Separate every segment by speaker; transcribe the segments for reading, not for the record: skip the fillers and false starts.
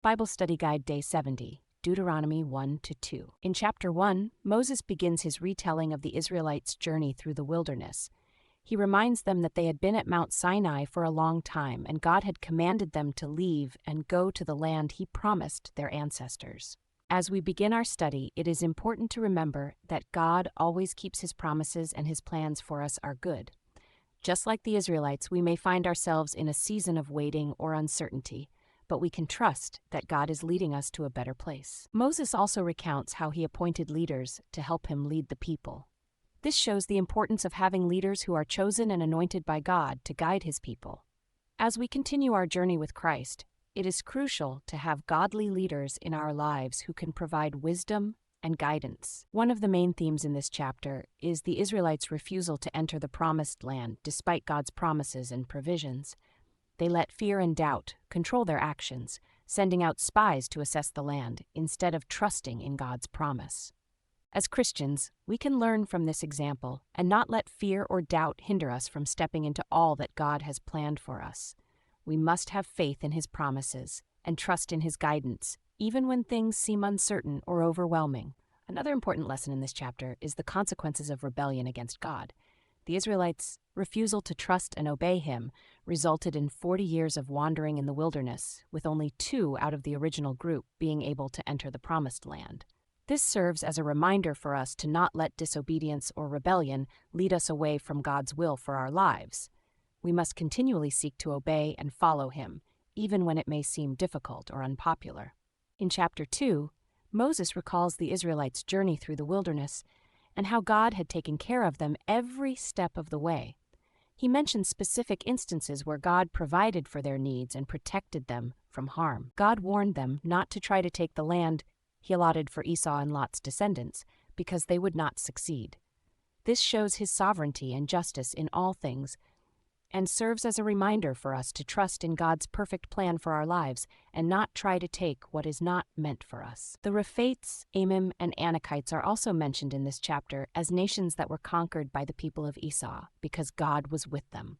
Speaker 1: Bible Study Guide Day 70, Deuteronomy 1-2. In Chapter 1, Moses begins his retelling of the Israelites' journey through the wilderness. He reminds them that they had been at Mount Sinai for a long time, and God had commanded them to leave and go to the land He promised their ancestors. As we begin our study, it is important to remember that God always keeps His promises and His plans for us are good. Just like the Israelites, we may find ourselves in a season of waiting or uncertainty, but we can trust that God is leading us to a better place. Moses also recounts how he appointed leaders to help him lead the people. This shows the importance of having leaders who are chosen and anointed by God to guide His people. As we continue our journey with Christ, it is crucial to have godly leaders in our lives who can provide wisdom and guidance. One of the main themes in this chapter is the Israelites' refusal to enter the promised land despite God's promises and provisions. They let fear and doubt control their actions, sending out spies to assess the land instead of trusting in God's promise. As Christians, we can learn from this example and not let fear or doubt hinder us from stepping into all that God has planned for us. We must have faith in His promises and trust in His guidance, even when things seem uncertain or overwhelming. Another important lesson in this chapter is the consequences of rebellion against God. The Israelites' refusal to trust and obey Him resulted in 40 years of wandering in the wilderness, with only 2 out of the original group being able to enter the promised land. This serves as a reminder for us to not let disobedience or rebellion lead us away from God's will for our lives. We must continually seek to obey and follow Him, even when it may seem difficult or unpopular. In Chapter 2, Moses recalls the Israelites' journey through the wilderness and how God had taken care of them every step of the way. He mentions specific instances where God provided for their needs and protected them from harm. God warned them not to try to take the land He allotted for Esau and Lot's descendants, because they would not succeed. This shows His sovereignty and justice in all things, and serves as a reminder for us to trust in God's perfect plan for our lives and not try to take what is not meant for us. The Rephates, Amim, and Anakites are also mentioned in this chapter as nations that were conquered by the people of Esau because God was with them.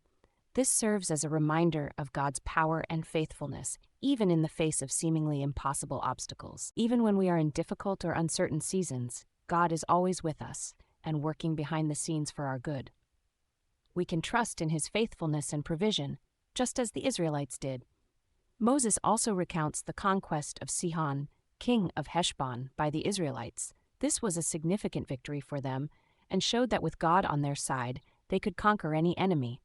Speaker 1: This serves as a reminder of God's power and faithfulness, even in the face of seemingly impossible obstacles. Even when we are in difficult or uncertain seasons, God is always with us and working behind the scenes for our good. We can trust in His faithfulness and provision, just as the Israelites did. Moses also recounts the conquest of Sihon, king of Heshbon, by the Israelites. This was a significant victory for them and showed that with God on their side, they could conquer any enemy.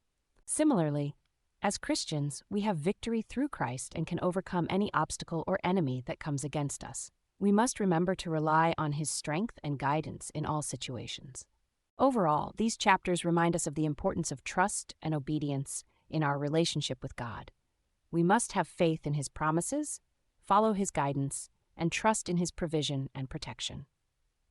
Speaker 1: Similarly, as Christians, we have victory through Christ and can overcome any obstacle or enemy that comes against us. We must remember to rely on His strength and guidance in all situations. Overall, these chapters remind us of the importance of trust and obedience in our relationship with God. We must have faith in His promises, follow His guidance, and trust in His provision and protection.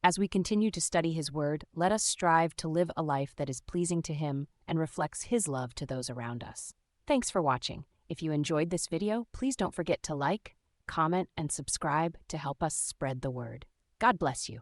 Speaker 1: As we continue to study His Word, let us strive to live a life that is pleasing to Him and reflects His love to those around us. Thanks for watching. If you enjoyed this video, please don't forget to like, comment, and subscribe to help us spread the word. God bless you.